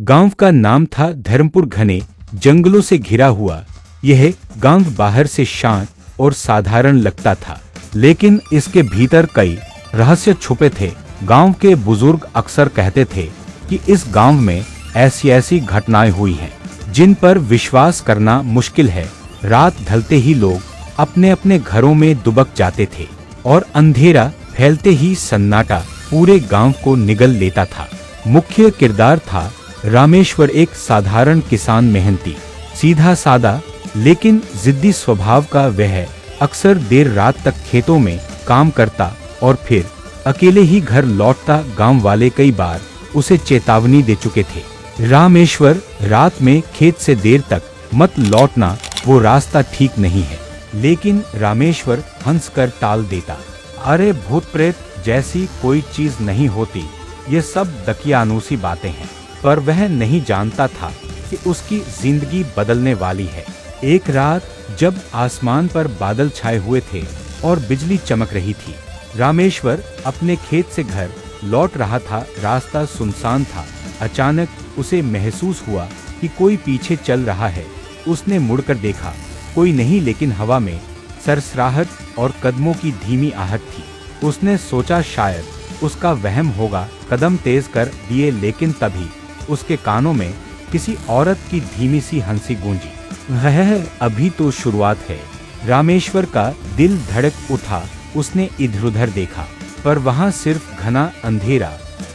गांव का नाम था धर्मपुर। घने जंगलों से घिरा हुआ यह गांव बाहर से शांत और साधारण लगता था, लेकिन इसके भीतर कई रहस्य छुपे थे। गांव के बुजुर्ग अक्सर कहते थे कि इस गांव में ऐसी ऐसी घटनाएं हुई हैं जिन पर विश्वास करना मुश्किल है। रात ढलते ही लोग अपने अपने घरों में दुबक जाते थे और अंधेरा फैलते ही सन्नाटा पूरे गांव को निगल लेता था। मुख्य किरदार था रामेश्वर, एक साधारण किसान, मेहनती, सीधा सादा लेकिन जिद्दी स्वभाव का। वह अक्सर देर रात तक खेतों में काम करता और फिर अकेले ही घर लौटता। गांव वाले कई बार उसे चेतावनी दे चुके थे, रामेश्वर, रात में खेत से देर तक मत लौटना, वो रास्ता ठीक नहीं है। लेकिन रामेश्वर हंसकर टाल देता, अरे भूत प्रेत जैसी कोई चीज नहीं होती, ये सब दकियानूसी बातें हैं। पर वह नहीं जानता था कि उसकी जिंदगी बदलने वाली है। एक रात जब आसमान पर बादल छाए हुए थे और बिजली चमक रही थी, रामेश्वर अपने खेत से घर लौट रहा था। रास्ता सुनसान था। अचानक उसे महसूस हुआ कि कोई पीछे चल रहा है। उसने मुड़कर देखा, कोई नहीं, लेकिन हवा में सरसराहट और कदमों की धीमी आहट थी। उसने सोचा शायद उसका वहम होगा, कदम तेज कर दिए, लेकिन तभी उसके कानों में किसी औरत की धीमी सी हंसी गूंजी। वह अभी तो शुरुआत है। रामेश्वर का दिल धड़क उठा। उसने इधर-उधर देखा, पर वहां सिर्फ घना अंधेरा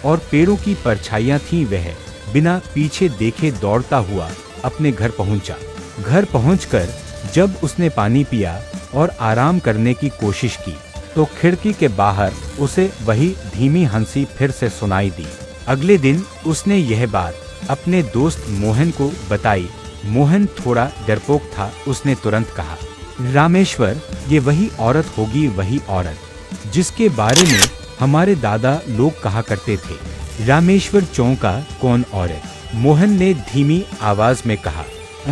और पेड़ों की परछाइयां थीं। वह बिना पीछे देखे दौड़ता हुआ अपने घर पहुंचा। घर पहुंचकर जब उसने पानी पिया और आराम करने की कोशिश की, तो खिड़की के बाहर उसे वही धीमी हंसी फिर से सुनाई दी। अगले दिन उसने यह बात अपने दोस्त मोहन को बताई। मोहन थोड़ा डरपोक था। उसने तुरंत कहा, रामेश्वर, ये वही औरत होगी, वही औरत जिसके बारे में हमारे दादा लोग कहा करते थे। रामेश्वर चौंका, कौन औरत? मोहन ने धीमी आवाज में कहा,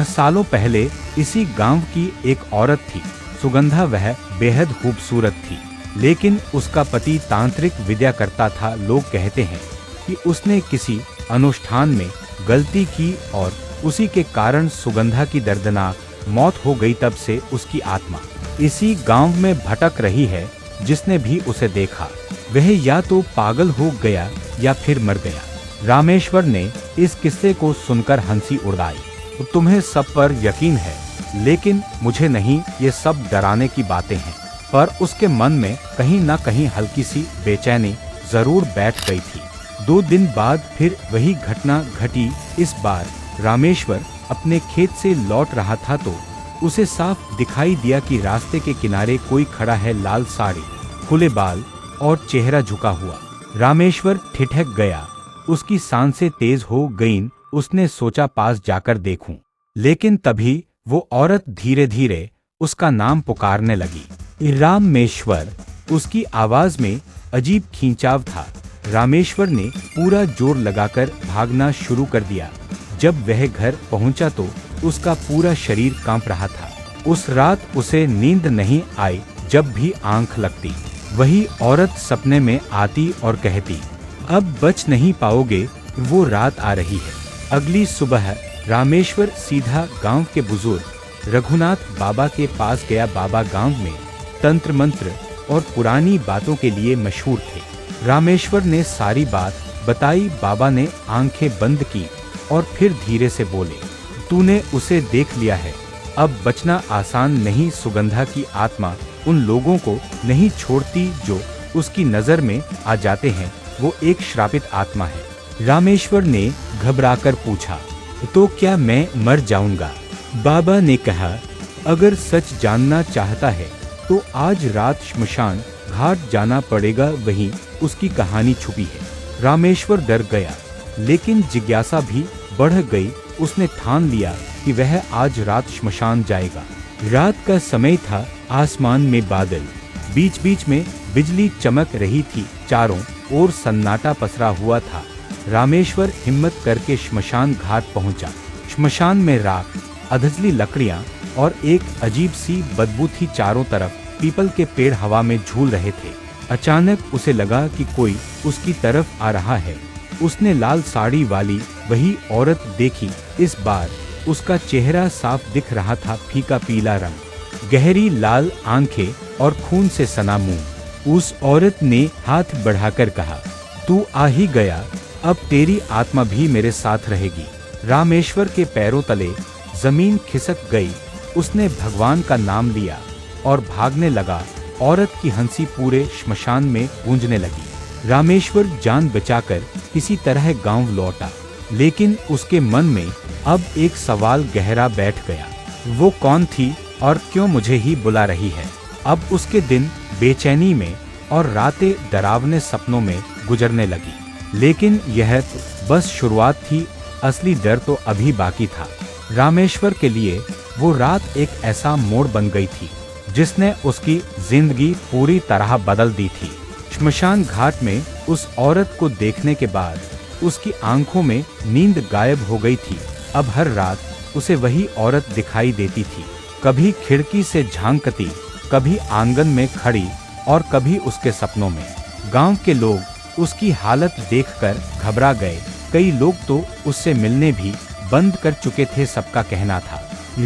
सालों पहले इसी गांव की एक औरत थी, सुगंधा। वह बेहद खूबसूरत थी, लेकिन उसका पति तांत्रिक विद्या करता था। लोग कहते हैं कि उसने किसी अनुष्ठान में गलती की और उसी के कारण सुगंधा की दर्दनाक मौत हो गई। तब से उसकी आत्मा इसी गांव में भटक रही है। जिसने भी उसे देखा वह या तो पागल हो गया या फिर मर गया। रामेश्वर ने इस किस्से को सुनकर हंसी उड़ाई। तुम्हें सब पर यकीन है, लेकिन मुझे नहीं। ये सब डराने की बातें हैं। पर उसके मन में कहीं न कहीं हल्की सी बेचैनी जरूर बैठ गई थी। 2 दिन बाद फिर वही घटना घटी। इस बार रामेश्वर अपने खेत से लौट रहा था तो उसे साफ दिखाई दिया कि रास्ते के किनारे कोई खड़ा है, लाल साड़ी, खुले बाल और चेहरा झुका हुआ। रामेश्वर ठिठक गया। उसकी सांसें तेज हो गईं। उसने सोचा पास जाकर देखूं, लेकिन तभी वो औरत धीरे धीरे उसका नाम पुकारने लगी, रामेश्वर। उसकी आवाज में अजीब खींचाव था। रामेश्वर ने पूरा जोर लगाकर भागना शुरू कर दिया। जब वह घर पहुंचा तो उसका पूरा शरीर कांप रहा था। उस रात उसे नींद नहीं आई। जब भी आंख लगती, वही औरत सपने में आती और कहती, अब बच नहीं पाओगे, वो रात आ रही है। अगली सुबह रामेश्वर सीधा गांव के बुजुर्ग रघुनाथ बाबा के पास गया। बाबा गांव में तंत्र मंत्र और पुरानी बातों के लिए मशहूर थे। रामेश्वर ने सारी बात बताई। बाबा ने आंखें बंद की और फिर धीरे से बोले, तूने उसे देख लिया है, अब बचना आसान नहीं। सुगंधा की आत्मा उन लोगों को नहीं छोड़ती जो उसकी नजर में आ जाते हैं। वो एक श्रापित आत्मा है। रामेश्वर ने घबराकर पूछा, तो क्या मैं मर जाऊंगा? बाबा ने कहा, अगर सच जानना चाहता है तो आज रात श्मशान घाट जाना पड़ेगा, वहीं उसकी कहानी छुपी है। रामेश्वर डर गया, लेकिन जिज्ञासा भी बढ़ गई। उसने ठान लिया कि वह आज रात श्मशान जाएगा। रात का समय था। आसमान में बादल, बीच बीच में बिजली चमक रही थी। चारों ओर सन्नाटा पसरा हुआ था। रामेश्वर हिम्मत करके श्मशान घाट पहुंचा। श्मशान में राख, अधजली लकड़ियां और एक अजीब सी बदबू थी। चारों तरफ पीपल के पेड़ हवा में झूल रहे थे। अचानक उसे लगा कि कोई उसकी तरफ आ रहा है। उसने लाल साड़ी वाली वही औरत देखी। इस बार उसका चेहरा साफ दिख रहा था, फीका पीला रंग, गहरी लाल आंखें और खून से सना मुंह। उस औरत ने हाथ बढ़ाकर कहा, तू आ ही गया, अब तेरी आत्मा भी मेरे साथ रहेगी। रामेश्वर के पैरों तले जमीन खिसक गई। उसने भगवान का नाम लिया और भागने लगा। औरत की हंसी पूरे श्मशान में गूंजने लगी। रामेश्वर जान बचाकर किसी तरह गांव लौटा, लेकिन उसके मन में अब एक सवाल गहरा बैठ गया। वो कौन थी और क्यों मुझे ही बुला रही है? अब उसके दिन बेचैनी में और रातें डरावने सपनों में गुजरने लगी। लेकिन यह बस शुरुआत थी, असली डर तो अभी बाकी था। रामेश्वर के लिए वो रात एक ऐसा मोड़ बन गई थी जिसने उसकी जिंदगी पूरी तरह बदल दी थी। श्मशान घाट में उस औरत को देखने के बाद उसकी आंखों में नींद गायब हो गई थी। अब हर रात उसे वही औरत दिखाई देती थी, कभी खिड़की से झांकती, कभी आंगन में खड़ी और कभी उसके सपनों में। गांव के लोग उसकी हालत देखकर घबरा गए। कई लोग तो उससे मिलने भी बंद कर चुके थे। सबका कहना था,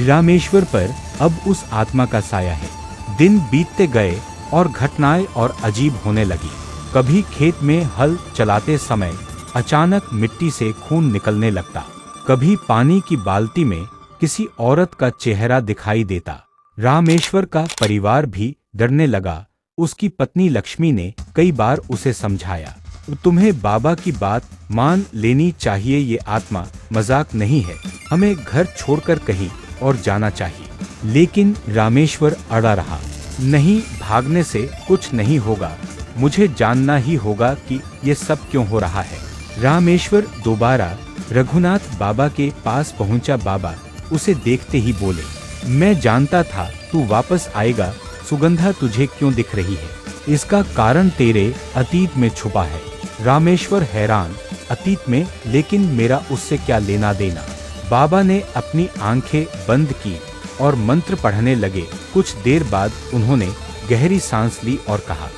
रामेश्वर पर अब उस आत्मा का साया है। दिन बीतते गए और घटनाएं और अजीब होने लगी। कभी खेत में हल चलाते समय अचानक मिट्टी से खून निकलने लगता, कभी पानी की बाल्टी में किसी औरत का चेहरा दिखाई देता। रामेश्वर का परिवार भी डरने लगा। उसकी पत्नी लक्ष्मी ने कई बार उसे समझाया, तुम्हें बाबा की बात मान लेनी चाहिए, ये आत्मा मजाक नहीं है, हमें घर छोड़कर कहीं और जाना चाहिए। लेकिन रामेश्वर अड़ा रहा, नहीं, भागने से कुछ नहीं होगा, मुझे जानना ही होगा कि ये सब क्यों हो रहा है। रामेश्वर दोबारा रघुनाथ बाबा के पास पहुंचा। बाबा उसे देखते ही बोले, मैं जानता था तू वापस आएगा। सुगंधा तुझे क्यों दिख रही है? इसका कारण तेरे अतीत में छुपा है। रामेश्वर हैरान, अतीत में? लेकिन मेरा उससे क्या लेना देना? बाबा ने अपनी आंखें बंद की और मंत्र पढ़ने लगे। कुछ देर बाद उन्होंने गहरी सांस ली और कहा,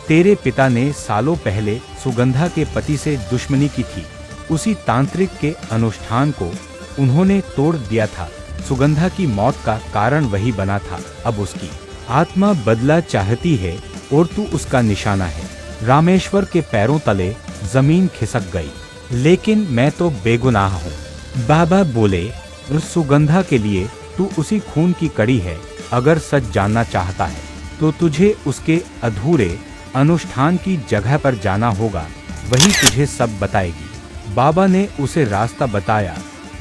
तेरे पिता ने सालों पहले सुगंधा के पति से दुश्मनी की थी। उसी तांत्रिक के अनुष्ठान को उन्होंने तोड़ दिया था। सुगंधा की मौत का कारण वही बना था। अब उसकी आत्मा बदला चाहती है और तू उसका निशाना है। रामेश्वर के पैरों तले जमीन खिसक गई। लेकिन मैं तो बेगुनाह हूँ, बाबा बोले। सुगंधा के लिए तू उसी खून की कड़ी है। अगर सच जानना चाहता है तो तुझे उसके अधूरे अनुष्ठान की जगह पर जाना होगा, वही तुझे सब बताएगी। बाबा ने उसे रास्ता बताया।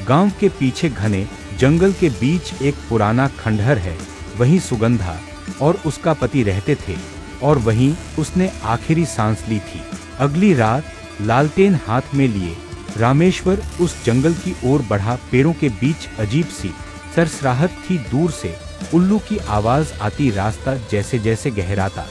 गांव के पीछे घने जंगल के बीच एक पुराना खंडहर है, वहीं सुगंधा और उसका पति रहते थे और वहीं उसने आखिरी सांस ली थी। अगली रात लालटेन हाथ में लिए रामेश्वर उस जंगल की ओर बढ़ा। पेड़ों के बीच अजीब सी सरसराहट थी, दूर से उल्लू की आवाज आती। रास्ता जैसे जैसे गहराता,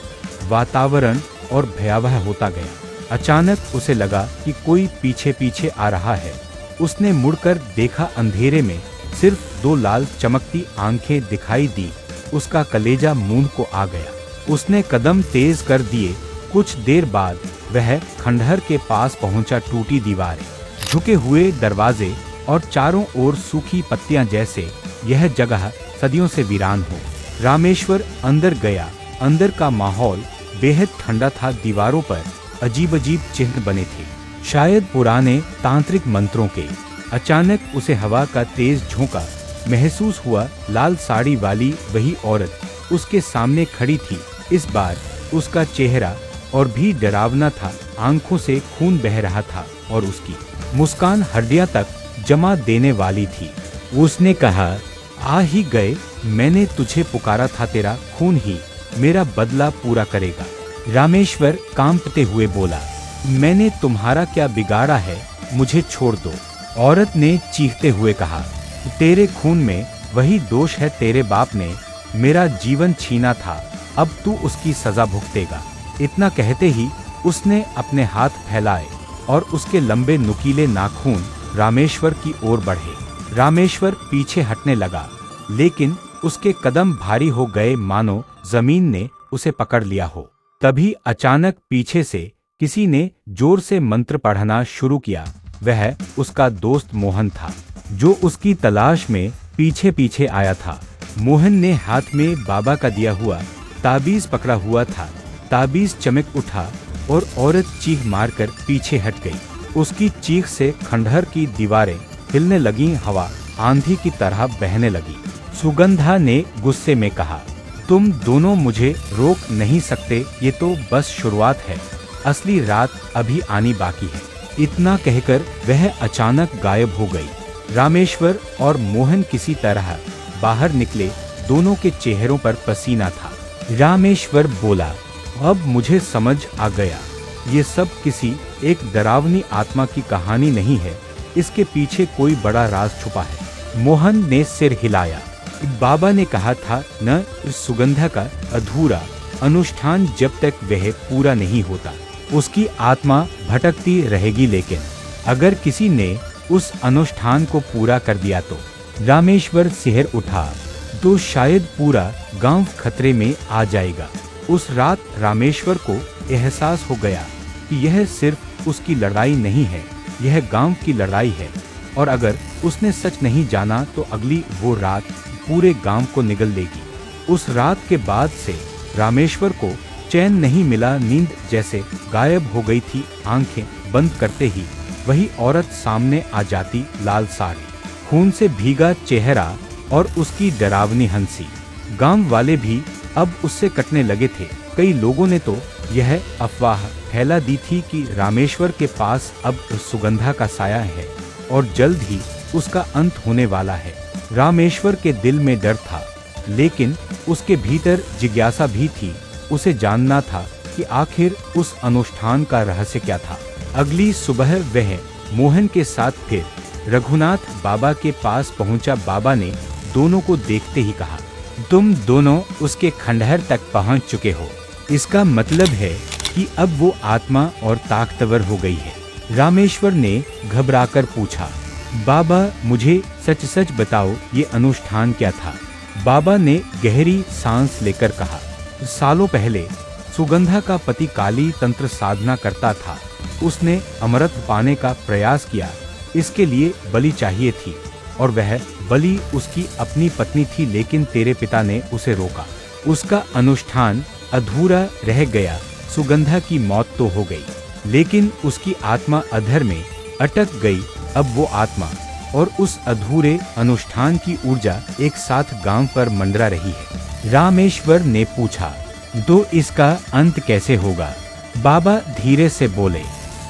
वातावरण और भयावह होता गया। अचानक उसे लगा कि कोई पीछे पीछे आ रहा है। उसने मुड़कर देखा, अंधेरे में सिर्फ दो लाल चमकती आंखें दिखाई दी। उसका कलेजा मूंद को आ गया। उसने कदम तेज कर दिए। कुछ देर बाद वह खंडहर के पास पहुंचा। टूटी दीवारें, झुके हुए दरवाजे और चारों ओर सूखी पत्तियां, जैसे यह जगह सदियों से वीरान हो। रामेश्वर अंदर गया। अंदर का माहौल बेहद ठंडा था। दीवारों पर अजीब अजीब चिन्ह बने थे, शायद पुराने तांत्रिक मंत्रों के। अचानक उसे हवा का तेज झोंका महसूस हुआ। लाल साड़ी वाली वही औरत उसके सामने खड़ी थी। इस बार उसका चेहरा और भी डरावना था। आंखों से खून बह रहा था और उसकी मुस्कान हड्डियां तक जमा देने वाली थी। उसने कहा, आ ही गए, मैंने तुझे पुकारा था, तेरा खून ही मेरा बदला पूरा करेगा। रामेश्वर कांपते हुए बोला, मैंने तुम्हारा क्या बिगाड़ा है, मुझे छोड़ दो। औरत ने चीखते हुए कहा, तेरे खून में वही दोष है, तेरे बाप ने मेरा जीवन छीना था, अब तू उसकी सजा भुगतेगा। इतना कहते ही उसने अपने हाथ फैलाए और उसके लंबे नुकीले नाखून रामेश्वर की ओर बढ़े। रामेश्वर पीछे हटने लगा, लेकिन उसके कदम भारी हो गए, मानो जमीन ने उसे पकड़ लिया हो। तभी अचानक पीछे से किसी ने जोर से मंत्र पढ़ना शुरू किया। वह उसका दोस्त मोहन था, जो उसकी तलाश में पीछे पीछे आया था। मोहन ने हाथ में बाबा का दिया हुआ ताबीज पकड़ा हुआ था। ताबीज चमक उठा और औरत चीख मारकर पीछे हट गई। उसकी चीख से खंडहर की दीवारें हिलने लगी, हवा आंधी की तरह बहने लगी। सुगंधा ने गुस्से में कहा, तुम दोनों मुझे रोक नहीं सकते, ये तो बस शुरुआत है, असली रात अभी आनी बाकी है। इतना कहकर वह अचानक गायब हो गई। रामेश्वर और मोहन किसी तरह बाहर निकले। दोनों के चेहरों पर पसीना था। रामेश्वर बोला, अब मुझे समझ आ गया, ये सब किसी एक डरावनी आत्मा की कहानी नहीं है, इसके पीछे कोई बड़ा राज छुपा है। मोहन ने सिर हिलाया। बाबा ने कहा था न, सुगंधा का अधूरा अनुष्ठान जब तक वह पूरा नहीं होता उसकी आत्मा भटकती रहेगी, लेकिन अगर किसी ने उस अनुष्ठान को पूरा कर दिया तो। रामेश्वर सिहर उठा, तो शायद पूरा गांव खतरे में आ जाएगा। उस रात रामेश्वर को एहसास हो गया कि यह सिर्फ उसकी लड़ाई नहीं है, यह गांव की लड़ाई है। और अगर उसने सच नहीं जाना तो अगली वो रात पूरे गांव को निगल लेगी। उस रात के बाद से रामेश्वर को चैन नहीं मिला। नींद जैसे गायब हो गई थी। आंखें बंद करते ही वही औरत सामने आ जाती, लाल साड़ी, खून से भीगा चेहरा और उसकी डरावनी हंसी। गांव वाले भी अब उससे कटने लगे थे। कई लोगों ने तो यह अफवाह फैला दी थी कि रामेश्वर के पास अब सुगंधा का साया है और जल्द ही उसका अंत होने वाला है। रामेश्वर के दिल में डर था, लेकिन उसके भीतर जिज्ञासा भी थी। उसे जानना था कि आखिर उस अनुष्ठान का रहस्य क्या था। अगली सुबह वह मोहन के साथ फिर रघुनाथ बाबा के पास पहुंचा। बाबा ने दोनों को देखते ही कहा, तुम दोनों उसके खंडहर तक पहुंच चुके हो। इसका मतलब है कि अब वो आत्मा और ताकतवर हो गई है। रामेश्वर ने घबराकर पूछा, बाबा मुझे सच सच बताओ, ये अनुष्ठान क्या था? बाबा ने गहरी सांस लेकर कहा, सालों पहले सुगंधा का पति काली तंत्र साधना करता था। उसने अमृत पाने का प्रयास किया। इसके लिए बलि चाहिए थी और वह बलि उसकी अपनी पत्नी थी, लेकिन तेरे पिता ने उसे रोका। उसका अनुष्ठान अधूरा रह गया। सुगंधा की मौत तो हो गई, लेकिन उसकी आत्मा अधर में अटक गई। अब वो आत्मा और उस अधूरे अनुष्ठान की ऊर्जा एक साथ गांव पर मंडरा रही है। रामेश्वर ने पूछा, तो इसका अंत कैसे होगा? बाबा धीरे से बोले,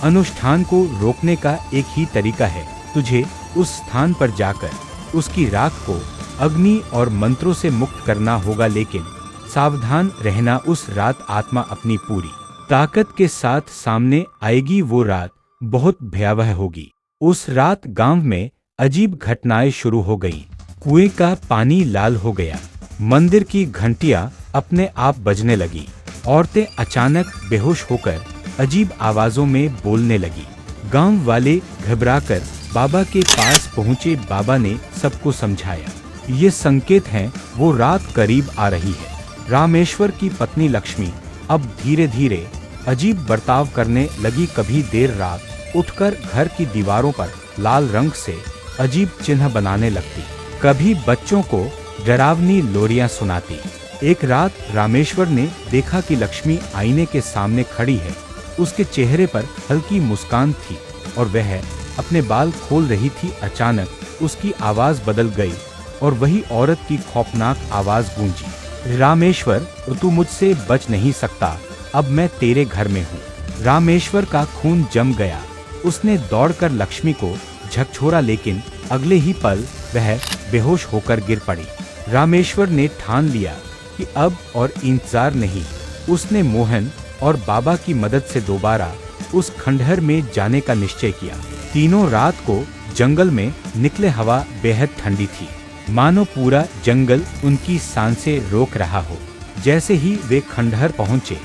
अनुष्ठान को रोकने का एक ही तरीका है, तुझे उस स्थान पर जाकर उसकी राख को अग्नि और मंत्रों से मुक्त करना होगा। लेकिन सावधान रहना, उस रात आत्मा अपनी पूरी ताकत के साथ सामने आएगी। वो रात बहुत भयावह होगी। उस रात गांव में अजीब घटनाएं शुरू हो गईं। कुएं का पानी लाल हो गया। मंदिर की घंटियां अपने आप बजने लगी। औरतें अचानक बेहोश होकर अजीब आवाजों में बोलने लगी। गांव वाले घबराकर बाबा के पास पहुंचे। बाबा ने सबको समझाया, ये संकेत हैं, वो रात करीब आ रही है। रामेश्वर की पत्नी लक्ष्मी अब धीरे धीरे अजीब बर्ताव करने लगी। कभी देर रात उठकर घर की दीवारों पर लाल रंग से अजीब चिन्ह बनाने लगती, कभी बच्चों को डरावनी लोरियां सुनाती। एक रात रामेश्वर ने देखा कि लक्ष्मी आईने के सामने खड़ी है। उसके चेहरे पर हल्की मुस्कान थी और वह अपने बाल खोल रही थी। अचानक उसकी आवाज बदल गई और वही औरत की खौफनाक आवाज गूंजी, रामेश्वर तू मुझसे बच नहीं सकता, अब मैं तेरे घर में हूँ। रामेश्वर का खून जम गया। उसने दौड़कर लक्ष्मी को झकझोरा, लेकिन अगले ही पल वह बेहोश होकर गिर पड़ी। रामेश्वर ने ठान लिया कि अब और इंतजार नहीं। उसने मोहन और बाबा की मदद से दोबारा उस खंडहर में जाने का निश्चय किया। तीनों रात को जंगल में निकले। हवा बेहद ठंडी थी, मानो पूरा जंगल उनकी सांसें रोक रहा हो। जैसे ही वे खंडहर पहुंचे,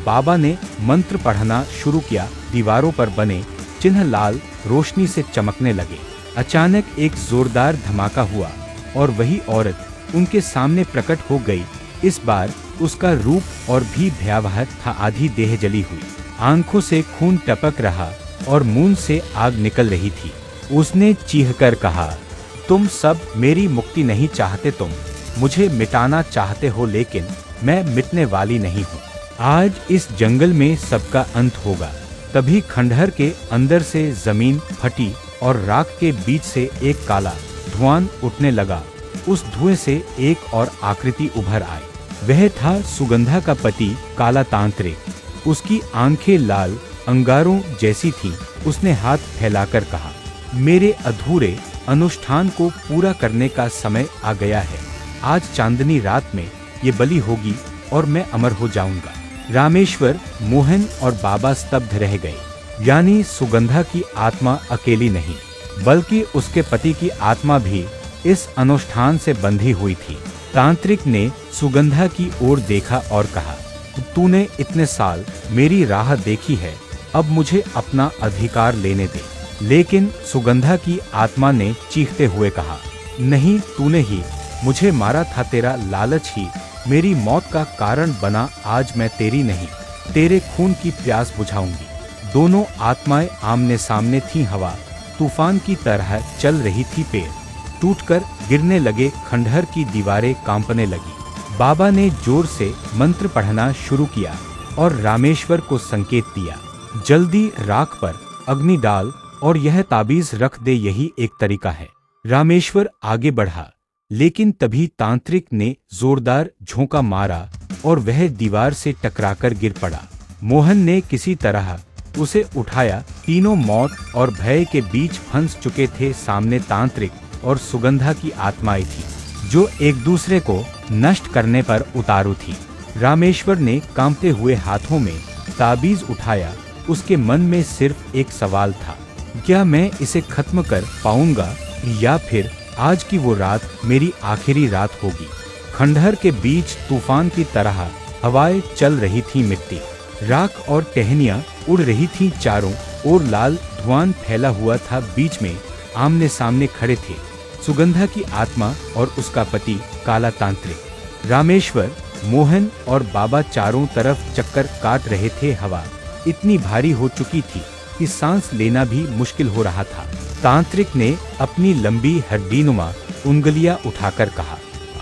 बाबा ने मंत्र पढ़ना शुरू किया। दीवारों पर बने चिन्ह लाल रोशनी से चमकने लगे। अचानक एक जोरदार धमाका हुआ और वही औरत उनके सामने प्रकट हो गई। इस बार उसका रूप और भी भयावह था। आधी देह जली हुई, आंखों से खून टपक रहा और मुंह से आग निकल रही थी। उसने चीखकर कहा, तुम सब मेरी मुक्ति नहीं चाहते, तुम मुझे मिटाना चाहते हो, लेकिन मैं मिटने वाली नहीं हूँ। आज इस जंगल में सबका अंत होगा। तभी खंडहर के अंदर से जमीन फटी और राख के बीच से एक काला धुआं उठने लगा। उस धुएं से एक और आकृति उभर आई। वह था सुगंधा का पति काला तांत्रिक। उसकी आंखें लाल अंगारों जैसी थीं। उसने हाथ फैलाकर कहा, मेरे अधूरे अनुष्ठान को पूरा करने का समय आ गया है। आज चांदनी रात में ये बलि होगी और मैं अमर हो जाऊंगा। रामेश्वर, मोहन और बाबा स्तब्ध रह गए। यानी सुगंधा की आत्मा अकेली नहीं, बल्कि उसके पति की आत्मा भी इस अनुष्ठान से बंधी हुई थी। तांत्रिक ने सुगंधा की ओर देखा और कहा, तूने इतने साल मेरी राह देखी है, अब मुझे अपना अधिकार लेने दे। लेकिन सुगंधा की आत्मा ने चीखते हुए कहा, नहीं, तूने ही मुझे मारा था, तेरा लालच ही मेरी मौत का कारण बना। आज मैं तेरी नहीं, तेरे खून की प्यास बुझाऊंगी। दोनों आत्माएं आमने सामने थीं। हवा तूफान की तरह चल रही थी। पेड़ टूटकर गिरने लगे, खंडहर की दीवारें कांपने लगी। बाबा ने जोर से मंत्र पढ़ना शुरू किया और रामेश्वर को संकेत दिया, जल्दी राख पर अग्नि डाल और यह ताबीज रख दे, यही एक तरीका है। रामेश्वर आगे बढ़ा, लेकिन तभी तांत्रिक ने जोरदार झोंका मारा और वह दीवार से टकराकर गिर पड़ा। मोहन ने किसी तरह उसे उठाया। तीनों मौत और भय के बीच फंस चुके थे। सामने तांत्रिक और सुगंधा की आत्माएं थी, जो एक दूसरे को नष्ट करने पर उतारू थी। रामेश्वर ने कांपते हुए हाथों में ताबीज उठाया। उसके मन में सिर्फ एक सवाल था, क्या मैं इसे खत्म कर पाऊंगा या फिर आज की वो रात मेरी आखिरी रात होगी। खंडहर के बीच तूफान की तरह हवाएं चल रही थी। मिट्टी, राख और टहनियां उड़ रही थीं। चारों ओर लाल धुआं फैला हुआ था। बीच में आमने सामने खड़े थे सुगंधा की आत्मा और उसका पति काला तांत्रिक। रामेश्वर, मोहन और बाबा चारों तरफ चक्कर काट रहे थे। हवा इतनी भारी हो चुकी थी कि सांस लेना भी मुश्किल हो रहा था। तांत्रिक ने अपनी लंबी हड्डीनुमा उंगलियां उठाकर कहा,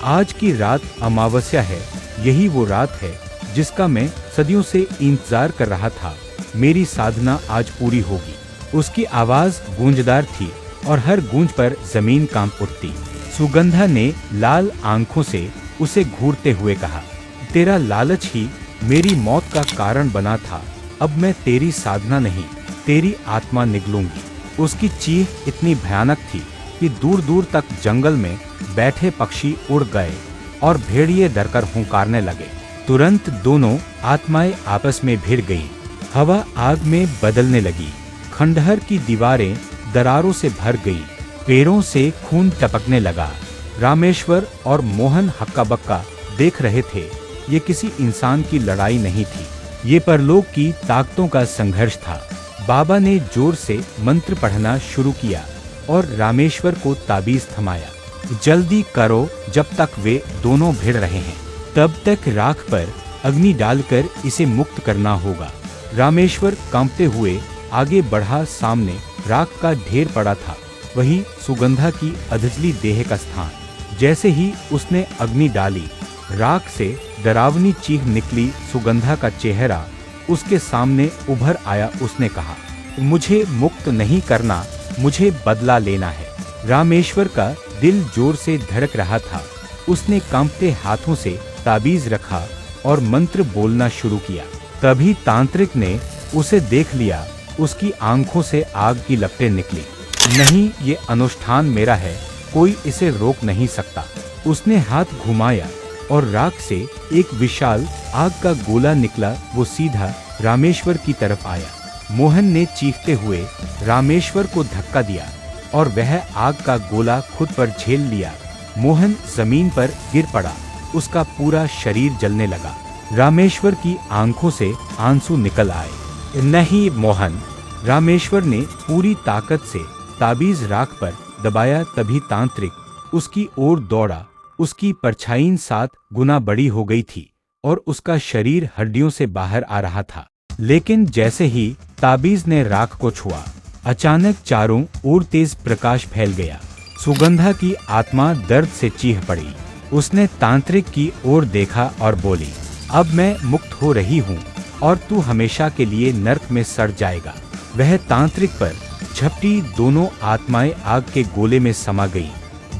आज की रात अमावस्या है। यही वो रात है जिसका मैं सदियों से इंतजार कर रहा था। मेरी साधना आज पूरी होगी। उसकी आवाज गूंजदार थी और हर गूंज पर जमीन कांप उठती। सुगंधा ने लाल आंखों से उसे घूरते हुए कहा, तेरा लालच ही मेरी मौत का कारण बना था। अब मैं तेरी साधना नहीं, तेरी आत्मा निगलूंगी। उसकी चीख इतनी भयानक थी कि दूर दूर तक जंगल में बैठे पक्षी उड़ गए और भेड़िए डरकर हुंकारने लगे। तुरंत दोनों आत्माएं आपस में भिड़ गईं। हवा आग में बदलने लगी। खंडहर की दीवारें दरारों से भर गईं। पेड़ों से खून टपकने लगा। रामेश्वर और मोहन हक्का बक्का देख रहे थे। ये किसी इंसान की लड़ाई नहीं थी, ये परलोक की ताकतों का संघर्ष था। बाबा ने जोर से मंत्र पढ़ना शुरू किया और रामेश्वर को ताबीज थमाया। जल्दी करो, जब तक वे दोनों भिड़ रहे हैं तब तक राख पर अग्नि डालकर इसे मुक्त करना होगा। रामेश्वर कांपते हुए आगे बढ़ा। सामने राख का ढेर पड़ा था, वही सुगंधा की अधजली देह का स्थान। जैसे ही उसने अग्नि डाली, राख से डरावनी चीख निकली। सुगंधा का चेहरा उसके सामने उभर आया। उसने कहा, मुझे मुक्त नहीं करना, मुझे बदला लेना है। रामेश्वर का दिल जोर से धड़क रहा था। उसने कांपते हाथों से ताबीज रखा और मंत्र बोलना शुरू किया। तभी तांत्रिक ने उसे देख लिया। उसकी आंखों से आग की लपटें निकली। नहीं, ये अनुष्ठान मेरा है, कोई इसे रोक नहीं सकता। उसने हाथ घुमाया और राख से एक विशाल आग का गोला निकला। वो सीधा रामेश्वर की तरफ आया। मोहन ने चीखते हुए रामेश्वर को धक्का दिया और वह आग का गोला खुद पर झेल लिया। मोहन जमीन पर गिर पड़ा। उसका पूरा शरीर जलने लगा। रामेश्वर की आंखों से आंसू निकल आए। नहीं मोहन, रामेश्वर ने पूरी ताकत से ताबीज राख पर दबाया। तभी तांत्रिक उसकी ओर दौड़ा। उसकी परछाई 7 गुना बड़ी हो गई थी और उसका शरीर हड्डियों से बाहर आ रहा था। लेकिन जैसे ही ताबीज ने राख को छुआ, अचानक चारों ओर तेज प्रकाश फैल गया। सुगंधा की आत्मा दर्द से चीख पड़ी। उसने तांत्रिक की ओर देखा और बोली, अब मैं मुक्त हो रही हूँ और तू हमेशा के लिए नर्क में सड़ जाएगा। वह तांत्रिक पर झपटी, दोनों आत्माएं आग के गोले में समा गई।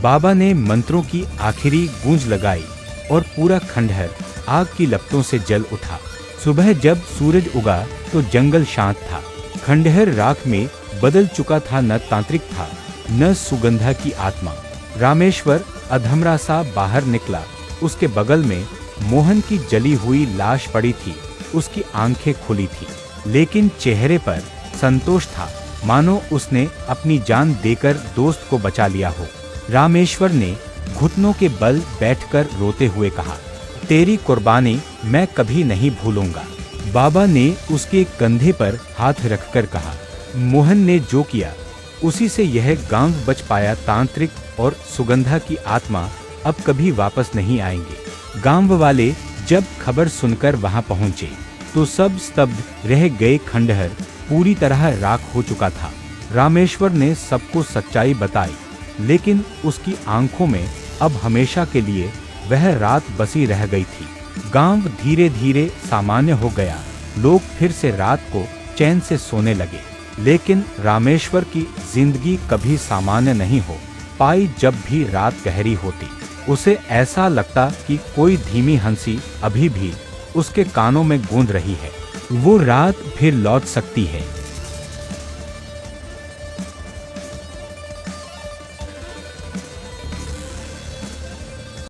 बाबा ने मंत्रों की आखिरी गूंज लगाई और पूरा खंडहर आग की लपटों से जल उठा। सुबह जब सूरज उगा तो जंगल शांत था। खंडहर राख में बदल चुका था। न तांत्रिक था, न सुगंधा की आत्मा। रामेश्वर अधमरा सा बाहर निकला। उसके बगल में मोहन की जली हुई लाश पड़ी थी। उसकी आंखें खुली थी, लेकिन चेहरे पर संतोष था, मानो उसने अपनी जान देकर दोस्त को बचा लिया हो। रामेश्वर ने घुटनों के बल बैठकर रोते हुए कहा, तेरी कुर्बानी मैं कभी नहीं भूलूंगा। बाबा ने उसके कंधे पर हाथ रखकर कहा, मोहन ने जो किया उसी से यह गांव बच पाया। तांत्रिक और सुगंधा की आत्मा अब कभी वापस नहीं आएंगे। गांव वाले जब खबर सुनकर वहां पहुंचे तो सब स्तब्ध रह गए। खंडहर पूरी तरह राख हो चुका था। रामेश्वर ने सबको सच्चाई बताई, लेकिन उसकी आंखों में अब हमेशा के लिए वह रात बसी रह गई थी। गांव धीरे धीरे सामान्य हो गया। लोग फिर से रात को चैन से सोने लगे, लेकिन रामेश्वर की जिंदगी कभी सामान्य नहीं हो पाई। जब भी रात गहरी होती, उसे ऐसा लगता कि कोई धीमी हंसी अभी भी उसके कानों में गूंज रही है। वो रात फिर लौट सकती है,